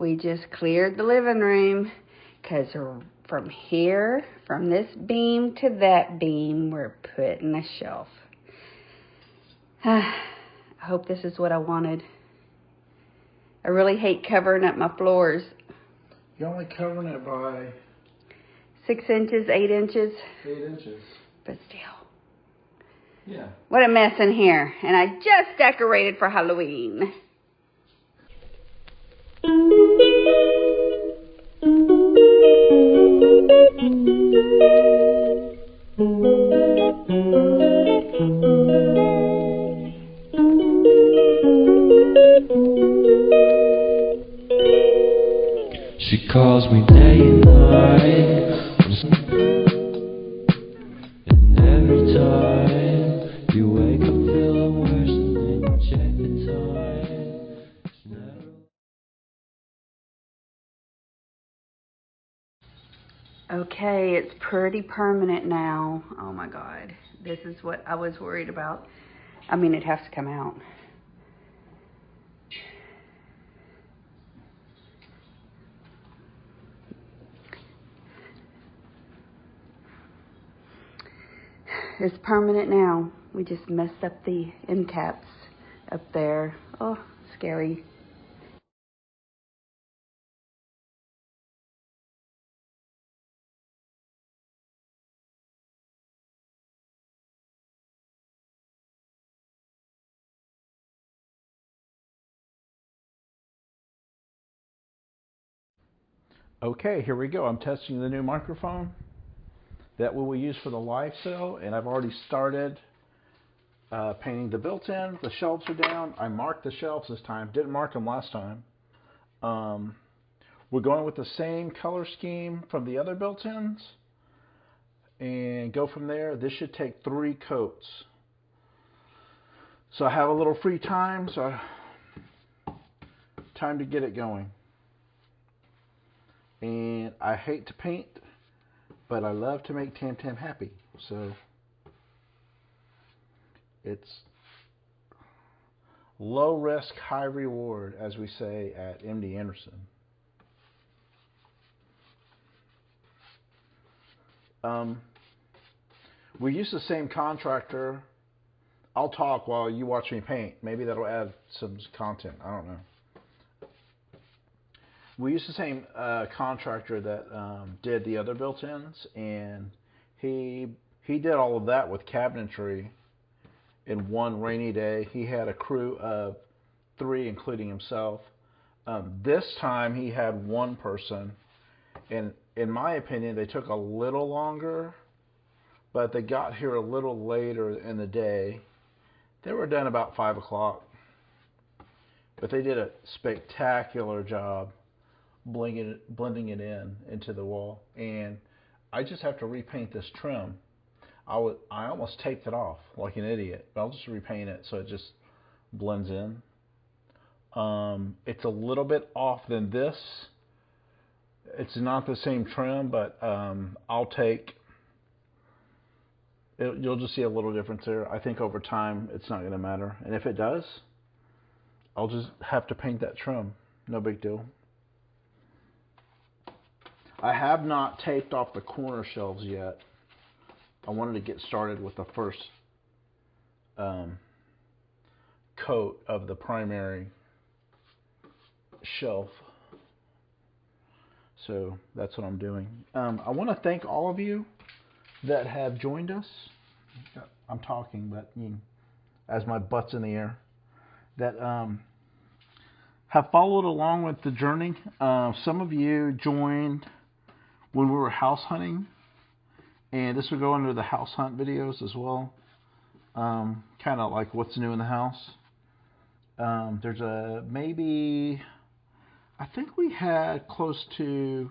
We just cleared the living room because from here, from this beam to that beam, we're putting a shelf. I hope this is what I wanted. I really hate covering up my floors. You're only covering it by 6 inches, 8 inches. 8 inches. But still. Yeah. What a mess in here. And I just decorated for Halloween. She calls me day and night, and every time you wake up feeling worse, and then you check the time. It's never... Okay, it's pretty permanent now. Oh my God, this is what I was worried about. I mean, it has to come out. It's permanent now. We just messed up the end caps up there. Oh, scary. Okay, here we go. I'm testing the new microphone that we will use for the live sale, and I've already started painting the built-in. The shelves are down. I marked the shelves this time. Didn't mark them last time. We're going with the same color scheme from the other built-ins and go from there. This should take 3 coats. So I have a little free time, so time to get it going. And I hate to paint, but I love to make Tam Tam happy. So it's low risk, high reward, as we say at MD Anderson. We use the same contractor. I'll talk while you watch me paint. Maybe that'll add some content. I don't know. We use the same contractor that did the other built-ins, and he did all of that with cabinetry in one rainy day. He had a crew of 3, including himself. This time he had 1 person, and in my opinion, they took a little longer, but they got here a little later in the day. They were done about 5 o'clock, but they did a spectacular job blending it into the wall. And I just have to repaint this trim. I almost taped it off like an idiot, but I'll just repaint it so it just blends in. It's a little bit off than this. It's not the same trim, but I'll take it. You'll just see a little difference there. I think over time it's not going to matter, and if it does, I'll just have to paint that trim. No big deal. I have not taped off the corner shelves yet. I wanted to get started with the first coat of the primary shelf. So that's what I'm doing. I want to thank all of you that have joined us. I'm talking, but as my butt's in the air, that have followed along with the journey. Some of you joined when we were house hunting, and this will go under the house hunt videos as well. Kind of like what's new in the house. There's maybe, I think we had close to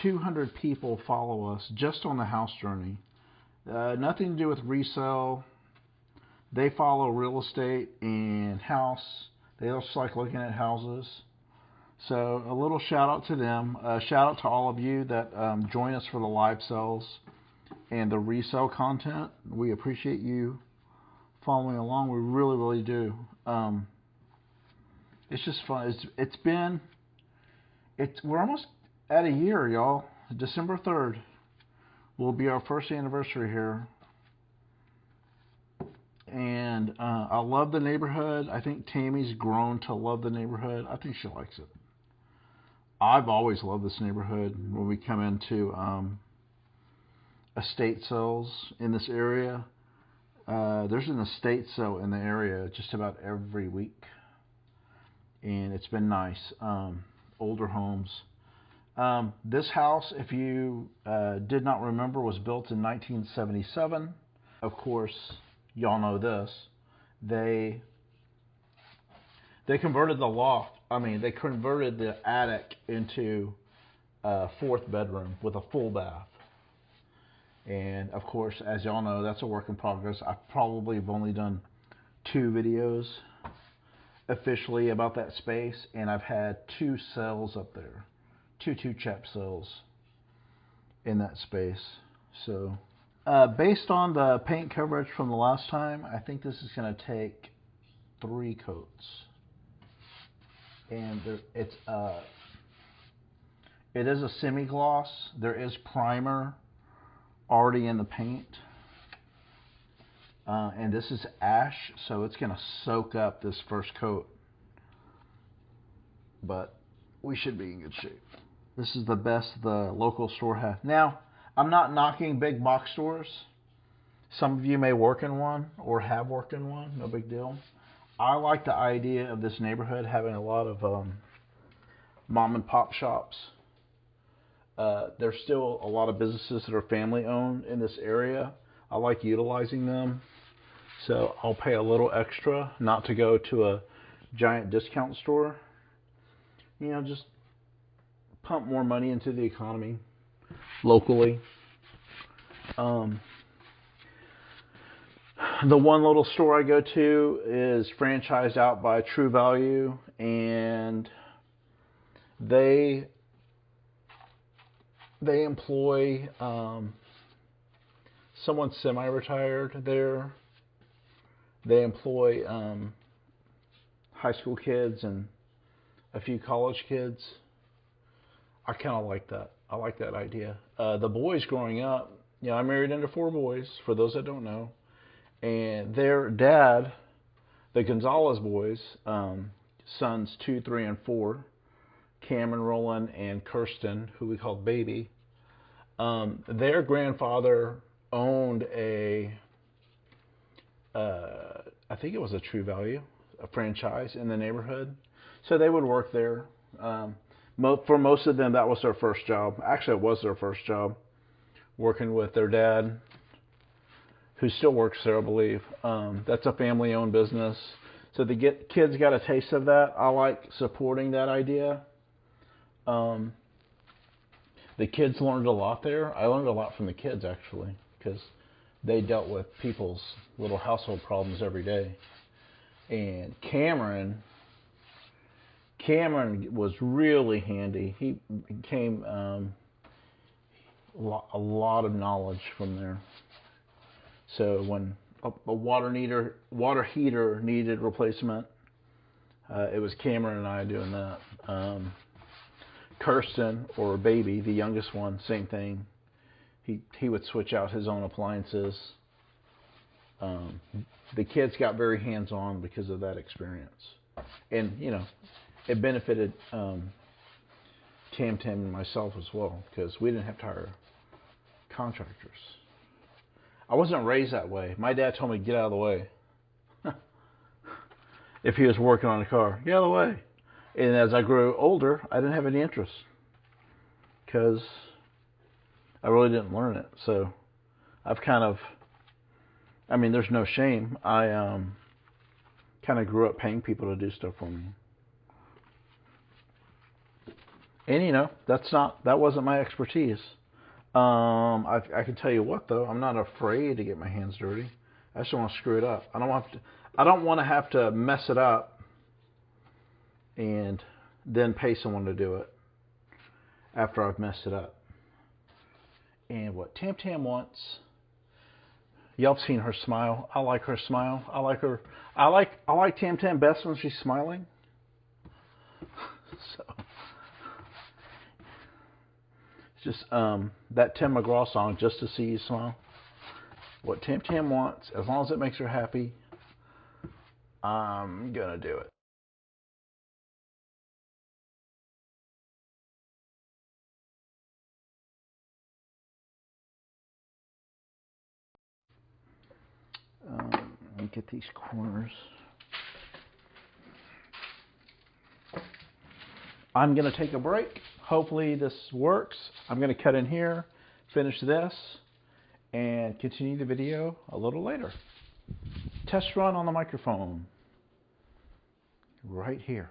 200 people follow us just on the house journey. Nothing to do with resale. They follow real estate and house. They also like looking at houses. So a little shout out to them. Shout out to all of you that join us for the live sales and the resale content. We appreciate you following along. We really, really do. It's just fun. It's been we're almost at a year, y'all. December 3rd will be our first anniversary here. And I love the neighborhood. I think Tammy's grown to love the neighborhood. I think she likes it. I've always loved this neighborhood. When we come into estate sales in this area, there's an estate sale in the area just about every week. And it's been nice. Older homes. This house, if you did not remember, was built in 1977. Of course, y'all know this. They converted the loft. They converted the attic into a 4th bedroom with a full bath. And of course, as y'all know, that's a work in progress. I probably have only done 2 videos officially about that space, and I've had 2 sales up there, 2 chap sales in that space. So based on the paint coverage from the last time, I think this is going to take 3 coats. And it is a semi-gloss. There is primer already in the paint. And this is ash, so it's going to soak up this first coat. But we should be in good shape. This is the best the local store has. Now, I'm not knocking big box stores. Some of you may work in one or have worked in one. No big deal. I like the idea of this neighborhood having a lot of mom and pop shops. There's still a lot of businesses that are family owned in this area. I like utilizing them. So I'll pay a little extra not to go to a giant discount store. Just pump more money into the economy locally. The one little store I go to is franchised out by True Value, and they employ someone semi-retired there. They employ high school kids and a few college kids. I kind of like that. I like that idea. The boys growing up, I married into 4 boys, for those that don't know. And their dad, the Gonzalez boys, sons 2, 3, and 4, Cameron, Roland, and Kirsten, who we called Baby, their grandfather owned I think it was a True Value, a franchise in the neighborhood. So they would work there. For most of them, that was their first job. Actually, it was their first job, working with their dad, who still works there, I believe. That's a family-owned business. So the kids got a taste of that. I like supporting that idea. The kids learned a lot there. I learned a lot from the kids, actually, because they dealt with people's little household problems every day. And Cameron was really handy. He came a lot of knowledge from there. So when a water heater needed replacement, it was Cameron and I doing that. Kirsten, or Baby, the youngest one, same thing. He would switch out his own appliances. The kids got very hands-on because of that experience. And, it benefited Tam and myself as well, because we didn't have to hire contractors. I wasn't raised that way. My dad told me to get out of the way. If he was working on a car, get out of the way. And as I grew older, I didn't have any interest, because I really didn't learn it. So I've there's no shame. I kind of grew up paying people to do stuff for me. And that wasn't my expertise. I can tell you what, though, I'm not afraid to get my hands dirty. I just don't want to screw it up. I don't want to have to mess it up and then pay someone to do it after I've messed it up. And what Tam wants, y'all have seen her smile. I like her smile. I like Tam best when she's smiling. So Just that Tim McGraw song, Just to See You Smile. What Tam Tam wants, as long as it makes her happy, I'm gonna do it. Let me get these corners. I'm going to take a break. Hopefully this works. I'm going to cut in here, finish this, and continue the video a little later. Test run on the microphone. Right here.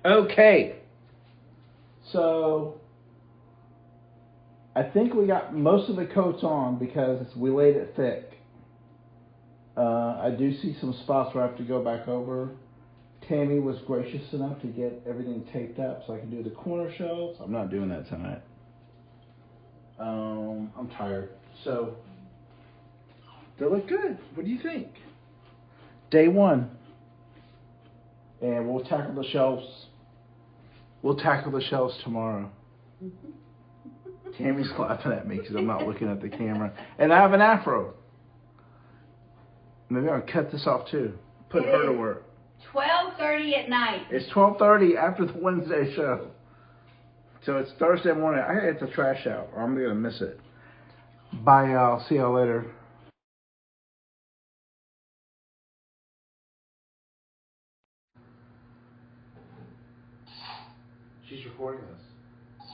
Okay, so I think we got most of the coats on because we laid it thick. I do see some spots where I have to go back over. Tammy was gracious enough to get everything taped up so I can do the corner shelves. I'm not doing that tonight. I'm tired. So, they look good. What do you think? Day one. And we'll tackle the shelves. We'll tackle the shelves tomorrow. Tammy's laughing at me because I'm not looking at the camera. And I have an afro. Maybe I'll cut this off too. Put her to work. 12:30 at night. It's 12:30 after the Wednesday show. So it's Thursday morning. I gotta get the trash out or I'm gonna miss it. Bye y'all. See y'all later. She's recording this.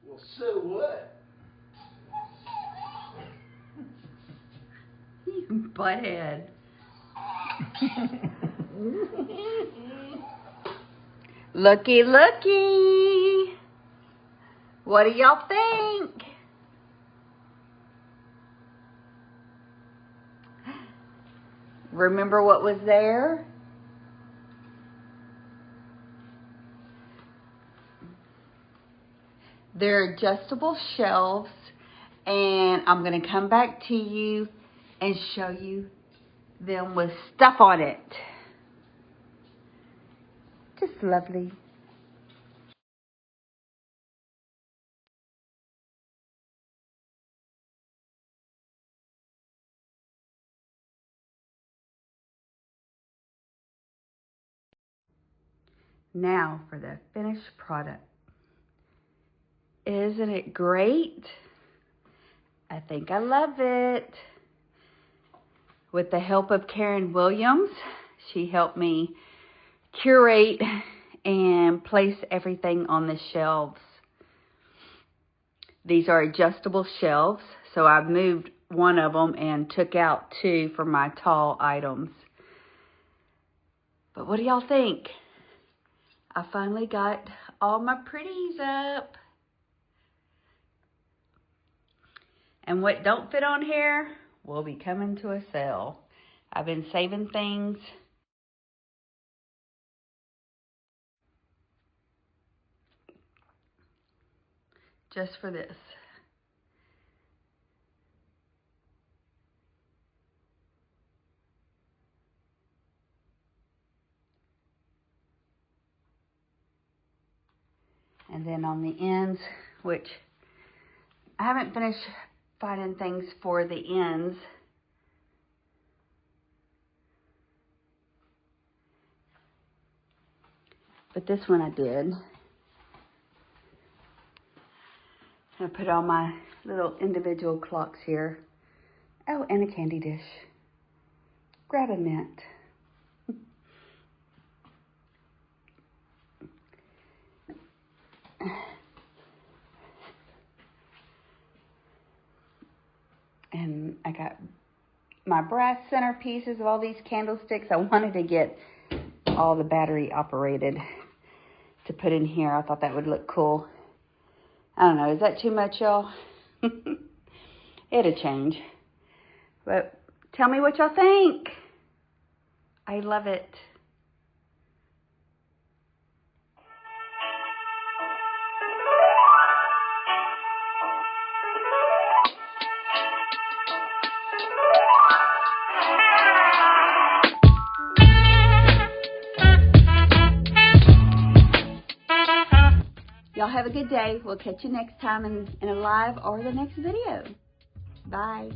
Well, so what? You butthead. Looky, looky. What do y'all think? Remember what was there? They're adjustable shelves, and I'm going to come back to you and show you them with stuff on it. Just lovely. Now for the finished product. Isn't it great? I think I love it. With the help of Karen Williams, she helped me curate and place everything on the shelves. These are adjustable shelves, so I moved one of them and took out two for my tall items. But what do y'all think? I finally got all my pretties up. And what don't fit on here will be coming to a sale. I've been saving things. Just for this. And then on the ends, which I haven't finished finding things for the ends. But this one I did. I put all my little individual clocks here. Oh, and a candy dish. Grab a mint. And I got my brass centerpieces of all these candlesticks. I wanted to get all the battery operated to put in here. I thought that would look cool. I don't know, is that too much, y'all? It'll change. But tell me what y'all think. I love it. Y'all have a good day. We'll catch you next time in a live or the next video. Bye.